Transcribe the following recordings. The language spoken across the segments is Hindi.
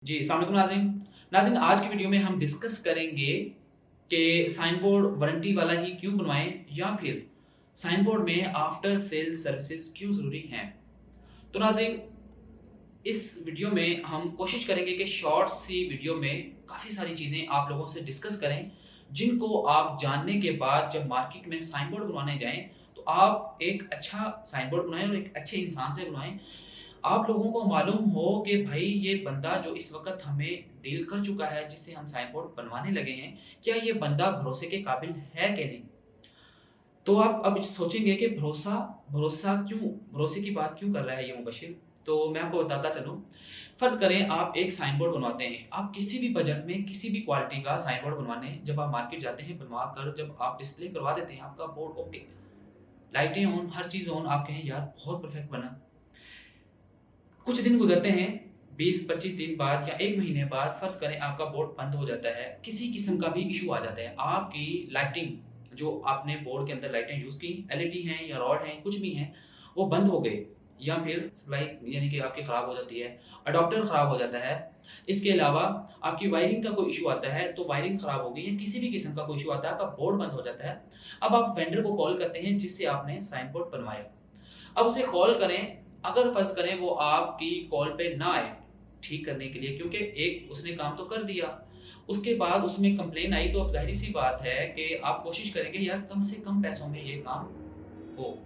जी, अस्सलाम वालेकुम नाज़रीन। नाज़रीन, आज की वीडियो में हम डिस्कस करेंगे कि साइन बोर्ड वारंटी वाला ही क्यों बनवाएँ या फिर साइन बोर्ड में आफ्टर सेल सर्विसेज़ क्यों ज़रूरी हैं। तो नाज़रीन, इस वीडियो में हम कोशिश करेंगे कि शॉर्ट सी वीडियो में काफ़ी सारी चीज़ें आप लोगों से डिस्कस करें, जिनको आप जानने के बाद जब मार्केट में साइन बोर्ड बनवाने जाएँ, तो आप एक अच्छा साइन बोर्ड बनवाएँ और एक अच्छे इंसान से बनवाएँ। आप लोगों को मालूम हो कि भाई ये बंदा जो इस वक़्त हमें डील कर चुका है, जिससे हम साइन बोर्ड बनवाने लगे हैं, क्या ये बंदा भरोसे के काबिल है कि नहीं? तो आप अब सोचेंगे कि भरोसा क्यों भरोसे की बात क्यों कर रहा है ये मुबशिर? तो मैं आपको बताता चलूँ। फ़र्ज़ करें आप एक साइन बोर्ड बनवाते हैं। आप किसी भी बजट में किसी भी क्वालिटी का साइन बोर्ड बनवाने जब आप मार्केट जाते हैं, बनवा कर जब आप डिस्प्ले करवा देते हैं, आपका बोर्ड ओके, लाइटें ऑन, हर चीज़ ऑन, आप कहें यार बहुत परफेक्ट बना। कुछ दिन गुज़रते हैं, 20-25 दिन बाद या 1 महीने बाद फ़र्ज़ करें आपका बोर्ड बंद हो जाता है, किसी किस्म का भी इश्यू आ जाता है। आपकी लाइटिंग जो आपने बोर्ड के अंदर लाइटें यूज़ की, एलईडी हैं या रॉड हैं, कुछ भी हैं, वो बंद हो गए या फिर सप्लाई यानी कि आपकी ख़राब हो जाती है, अडॉप्टर ख़राब हो जाता है। इसके अलावा आपकी वायरिंग का कोई इश्यू आता है, तो वायरिंग ख़राब हो गई या किसी भी किस्म का कोई इश्यू आता है, आपका बोर्ड बंद हो जाता है। अब आप वेंडर को कॉल करते हैं जिससे आपने साइन बोर्ड बनवाया। अब उसे कॉल करें, अगर फ़र्ज़ करें वो आपकी कॉल पे ना आए, ठीक करने के लिए, क्योंकि एक उसने काम तो कर दिया, उसके बाद उसमें कंप्लेन आई, तो अब ज़ाहिर-सी बात है कि आप कोशिश करेंगे यार कम से कम पैसों में ये काम हो।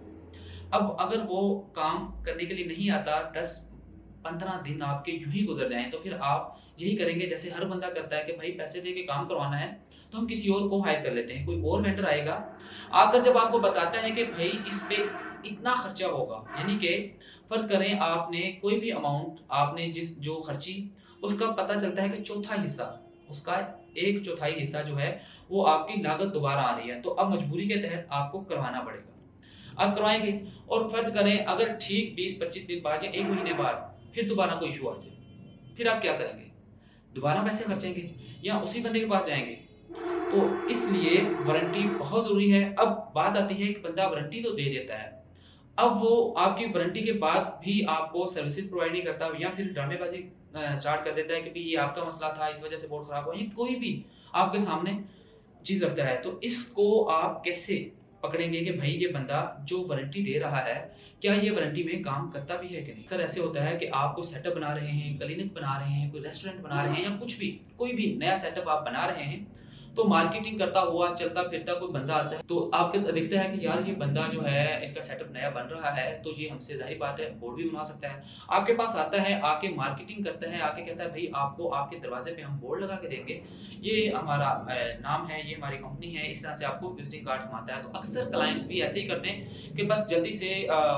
अब अगर वो काम करने के लिए नहीं आता, 10-15 दिन आपके यूँ ही गुज़र जाएँ, तो फिर आप यही करेंगे जैसे हर बंदा करता है कि भाई पैसे दे के काम करवाना है, तो हम किसी और को हायर कर लेते हैं। कोई और वेंडर आएगा, आकर जब आपको बताता है कि भाई इस पे इतना खर्चा होगा, यानी कि फ़र्ज़ करें आपने कोई भी अमाउंट आपने जिस जो खर्ची, उसका पता चलता है कि चौथा हिस्सा, उसका 1/4 हिस्सा जो है, वो आपकी लागत दोबारा आ रही है, तो अब मजबूरी के तहत आपको करवाना पड़ेगा। आप करवाएँगे और फ़र्ज़ करें अगर ठीक 20-25 दिन बाद या 1 महीने बाद फिर दोबारा कोई इश्यू आ जाए, फिर आप क्या करेंगे? दोबारा पैसे खर्चेंगे या उसी बंदे के पास जाएँगे? तो इसलिए वारंटी बहुत ज़रूरी है। अब बात आती है कि बंदा वारंटी तो दे देता है, अब वो आपकी वारंटी के बाद भी आपको सर्विसेज़ प्रोवाइड नहीं करता या फिर ड्रामेबाज़ी स्टार्ट कर देता है कि भई ये आपका मसला था, इस वज़ह से बोर्ड खराब हुआ, या कोई भी आपके सामने चीज़ रखता है, तो इसको आप कैसे पकड़ेंगे कि भई ये बंदा जो वारंटी दे रहा है, क्या ये वारंटी में काम करता भी है कि नहीं? अक्सर ऐसे होता है कि आप कोई सेटअप बना रहे हैं, क्लिनिक बना रहे हैं, कोई रेस्टोरेंट बना रहे हैं या कुछ भी, कोई भी नया सेटअप आप बना रहे हैं, तो मार्केटिंग करता हुआ, चलता-फिरता कोई बंदा आता है, तो आपको दिखता है कि यार ये बंदा जो है, इसका सेटअप नया बन रहा है, तो ये हमसे ज़ाहिर बात है बोर्ड भी बनवा सकता है। आपके पास आता है, आके मार्केटिंग करता है, आके कहता है भई आपको आपके दरवाज़े पे हम बोर्ड लगा के देंगे, ये हमारा नाम है, ये हमारी कंपनी है, इस तरह से आपको विज़िटिंग कार्ड थमाता है। तो अक्सर क्लाइंट्स भी ऐसे ही करते हैं कि बस जल्दी से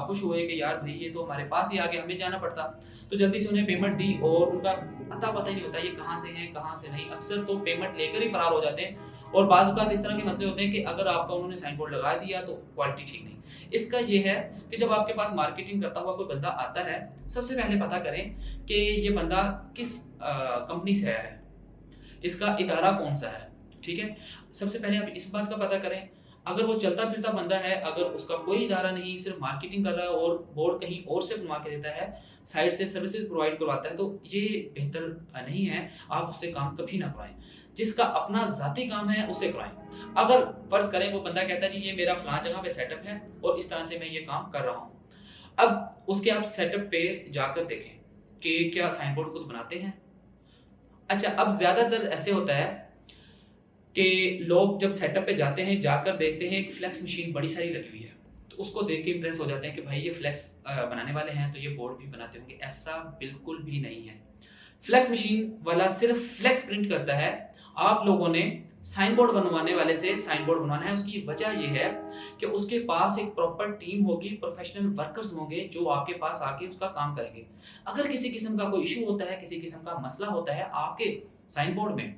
खुश हुए कि यार भई ये तो हमारे पास ही आ गया, हमें जाना पड़ता। तो जल्दी से उन्हें पेमेंट दी और उनका अता-पता ही नहीं होता ये कहाँ से हैं, कहाँ से नहीं। अक्सर तो पेमेंट लेकर ही फरार हो जाते हैं और बाज़ औक़ात इस तरह के मसले होते हैं कि अगर आपका उन्होंने साइन बोर्ड लगा दिया तो क्वालिटी ठीक नहीं। इसका ये है कि जब आपके पास मार्केटिंग करता हुआ कोई बंदा आता है, सबसे पहले पता करें कि ये बंदा किस कंपनी से आया है। इसका इदारा कौन-सा है, ठीक है? सबसे पहले आप इस बात का पता करें, अगर वो चलता-फिरता बंदा है, अगर उसका कोई इदारा नहीं, सिर्फ़ मार्केटिंग कर रहा है और बोर्ड कहीं और से बनवा के देता है, साइड से सर्विसेज़ प्रोवाइड करवाता है, तो ये बेहतर नहीं है, आप उससे काम कभी ना करवाएँ। जिसका अपना ज़ाती काम है, उससे करवाएँ। अगर फ़र्ज़ करें वो बंदा कहता है जी ये मेरा फलाँ जगह पे सेटअप है और इस तरह से मैं ये काम कर रहा हूँ। अब उसके आप सेटअप पे जाकर देखें कि क्या साइन बोर्ड खुद बनाते हैं? अच्छा, अब ज़्यादातर ऐसे होता है कि लोग जब सेटअप पे जाते हैं, जाकर देखते हैं एक फ्लेक्स मशीन बड़ी सारी लगी हुई है। तो उसको देख के इम्प्रेस हो जाते हैं कि भाई ये फ्लेक्स बनाने वाले हैं, तो ये बोर्ड भी बनाते होंगे। ऐसा बिल्कुल भी नहीं है। फ्लेक्स मशीन वाला सिर्फ़ फ्लेक्स प्रिंट करता है। आप लोगों ने साइन बोर्ड बनवाने वाले से साइन बोर्ड बनवाना है। उसकी वजह ये है कि उसके पास एक प्रॉपर टीम होगी, प्रोफ़ेशनल वर्कर्स होंगे जो आपके पास आके उसका काम करेंगे। अगर किसी किस्म का कोई इश्यू होता है, किसी किस्म का मसला होता है आपके साइन बोर्ड में,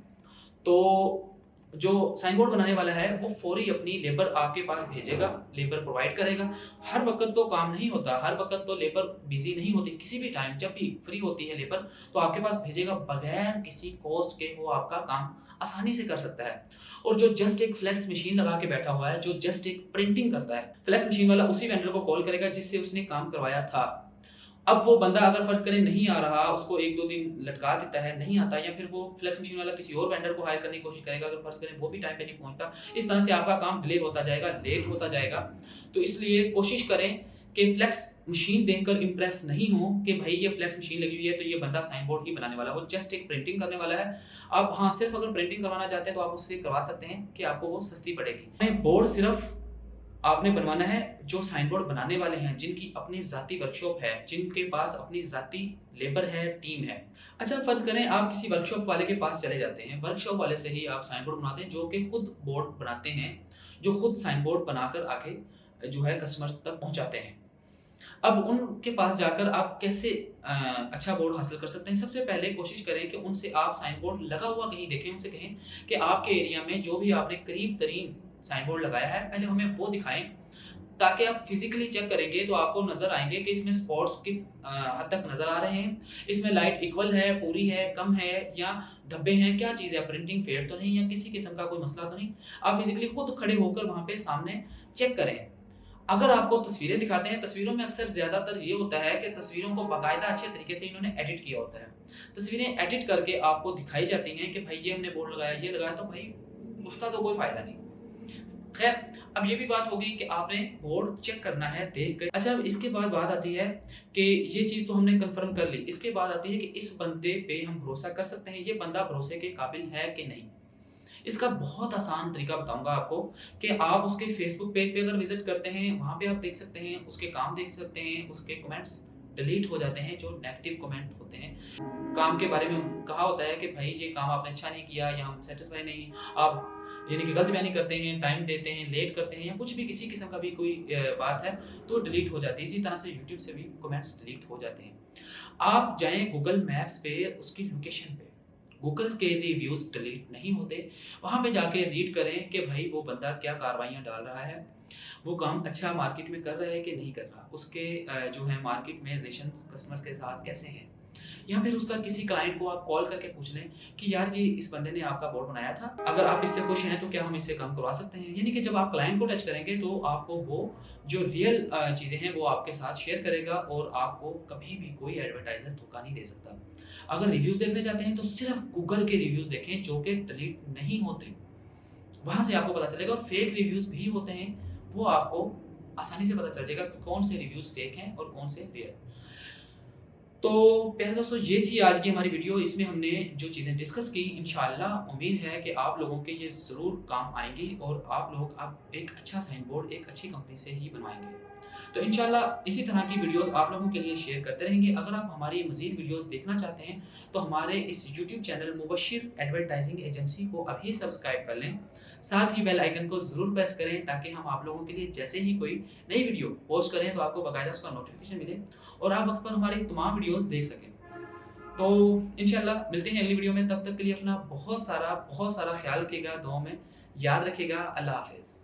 तो जो साइन बोर्ड बनाने वाला है वो फ़ौरी अपनी लेबर आपके पास भेजेगा, लेबर प्रोवाइड करेगा। हर वक़्त तो काम नहीं होता, हर वक़्त तो लेबर बिज़ी नहीं होती, किसी भी टाइम जब भी फ्री होती है लेबर तो आपके पास भेजेगा, बगैर किसी कॉस्ट के वो आपका काम आसानी से कर सकता है। और जो जस्ट एक फ्लेक्स मशीन लगा के बैठा हुआ है, जो जस्ट एक प्रिंटिंग करता है, फ्लेक्स मशीन वाला उसी वेंडर को कॉल करेगा जिससे उसने काम करवाया था। अब वो बंदा अगर फर्ज करें नहीं आ रहा, उसको 1-2 दिन लटका देता है, नहीं आता, या फिर वो फ्लेक्स मशीन वाला किसी और वेंडर को हायर करने की कोशिश करेगा, अगर फर्ज करें वो भी टाइम पे नहीं पहुंचता, इस तरह से आपका काम डिले होता जाएगा, लेट होता जाएगा। तो इसलिए कोशिश करें कि फ्लेक्स मशीन देखकर इंप्रेस नहीं हो कि भाई ये फ्लेक्स मशीन लगी हुई है तो ये बंदा साइन बोर्ड ही बनाने वाला है, वो जस्ट एक प्रिंटिंग करने वाला है। आप हाँ, सिर्फ अगर प्रिंटिंग करवाना चाहते हैं तो आप उससे करवा सकते हैं कि आपको वो सस्ती पड़ेगी। बोर्ड सिर्फ आपने बनवाना है जो साइन बोर्ड बनाने वाले हैं, जिनकी अपनी जाती वर्कशॉप है, जिनके पास अपनी जाती लेबर है, टीम है। अच्छा, फर्ज करें आप किसी वर्कशॉप वाले के पास चले जाते हैं, वर्कशॉप वाले से ही आप साइन बोर्ड बनाते हैं, जो कि खुद बोर्ड बनाते हैं, जो खुद साइन बोर्ड बनाकर आके जो है कस्टमर्स तक पहुंचाते हैं। अब उनके पास जाकर आप कैसे अच्छा बोर्ड हासिल कर सकते हैं? सबसे पहले कोशिश करें कि उनसे आप साइन बोर्ड लगा हुआ कहीं देखें, उनसे कहें कि आपके एरिया में जो भी आपने करीब तरीन साइन बोर्ड लगाया है, पहले हमें वो दिखाएं, ताकि आप फिजिकली चेक करेंगे तो आपको नजर आएंगे कि इसमें स्पॉट्स किस हद तक नजर आ रहे हैं, इसमें लाइट इक्वल है, पूरी है, कम है, या धब्बे हैं, क्या चीज़ है, प्रिंटिंग फेड तो नहीं, या किसी किस्म का कोई मसला तो नहीं। आप फिजिकली खुद खड़े होकर वहां पे सामने चेक करें। अगर आपको तस्वीरें दिखाते हैं, तस्वीरों में अक्सर ज्यादातर ये होता है कि तस्वीरों को बाकायदा अच्छे तरीके से इन्होंने एडिट किया होता है, तस्वीरें एडिट करके आपको दिखाई जाती हैं कि भाई ये हमने बोर्ड लगाया, ये लगाया, तो भाई उसका तो कोई फायदा नहीं। खैर, अब ये भी बात होगी कि आपने बोर्ड चेक करना है देख कर। अच्छा, अब इसके बाद बात आती है कि ये चीज तो हमने कंफर्म कर ली, इसके बाद आती है कि इस बंदे पे हम भरोसा कर सकते हैं, ये बंदा भरोसे के काबिल है कि नहीं। इसका बहुत आसान तरीका बताऊंगा आपको कि आप उसके फेसबुक पेज पे अगर विजिट करते हैं, वहां पे आप देख सकते हैं, उसके काम देख सकते हैं, उसके कमेंट्स डिलीट हो जाते हैं जो नेगेटिव कमेंट होते हैं। काम के बारे में कहा होता है कि भाई ये काम आपने अच्छा नहीं किया, या हम सेटिस्फाई नहीं, आप यानी कि गलत बयानी करते हैं, टाइम देते हैं, लेट करते हैं, या कुछ भी किसी किस्म का भी कोई बात है तो डिलीट हो जाती है। इसी तरह से यूट्यूब से भी कमेंट्स डिलीट हो जाते हैं। आप जाएं गूगल मैप्स पे, उसकी लोकेशन पे, गूगल के रिव्यूज डिलीट नहीं होते, वहां पे जाके रीड करें कि भाई वो बंदा क्या कार्रवाइयां डाल रहा है, वो काम अच्छा मार्केट में कर रहा है कि नहीं कर रहा, उसके जो है मार्केट में रिलेशन कस्टमर्स के साथ कैसे हैं, या फिर उसका किसी क्लाइंट को आप कॉल करके पूछ लें कि यार जी इस बंदे ने आपका बोर्ड बनाया था, अगर आप इससे खुश हैं तो क्या हम इससे काम करवा सकते हैं। यानी कि जब आप क्लाइंट को टच करेंगे तो आपको वो जो रियल चीज़ें हैं वो आपके साथ शेयर करेगा, और आपको कभी भी कोई एडवर्टाइजर धोखा नहीं दे सकता। अगर रिव्यूज देखने जाते हैं तो सिर्फ गूगल के रिव्यूज देखें जो कि डिलीट नहीं होते, वहां से आपको पता चलेगा। और फेक रिव्यूज भी होते हैं, वो आपको आसानी से पता चल जाएगा कि कौन से रिव्यूज फेक हैं और कौन से रियल। तो प्यारे दोस्तों, ये थी आज की हमारी वीडियो। इसमें हमने जो चीज़ें डिस्कस की, इंशाल्लाह उम्मीद है कि आप लोगों के ये ज़रूर काम आएंगी, और आप लोग आप एक अच्छा साइन बोर्ड एक अच्छी कंपनी से ही बनवाएंगे। तो इंशाल्लाह इसी तरह की वीडियोस आप लोगों के लिए शेयर करते रहेंगे। अगर आप हमारी मज़ीद वीडियोस देखना चाहते हैं तो हमारे इस YouTube channel Mubashir advertising agency को अभी सब्सक्राइब कर लें, साथ ही बेल आइकन को ज़रूर प्रेस करें, ताकि हम आप लोगों के लिए जैसे ही कोई नई वीडियो पोस्ट करें तो आपको बाकायदा उसका नोटिफिकेशन मिले और आप वक्त पर हमारे तमाम वीडियोस देख सकें। तो इंशाल्लाह मिलते हैं अगली वीडियो में, तब तक के लिए अपना बहुत सारा ख्याल रखिएगा, दुआओं में याद रखिएगा। अल्लाह हाफिज़।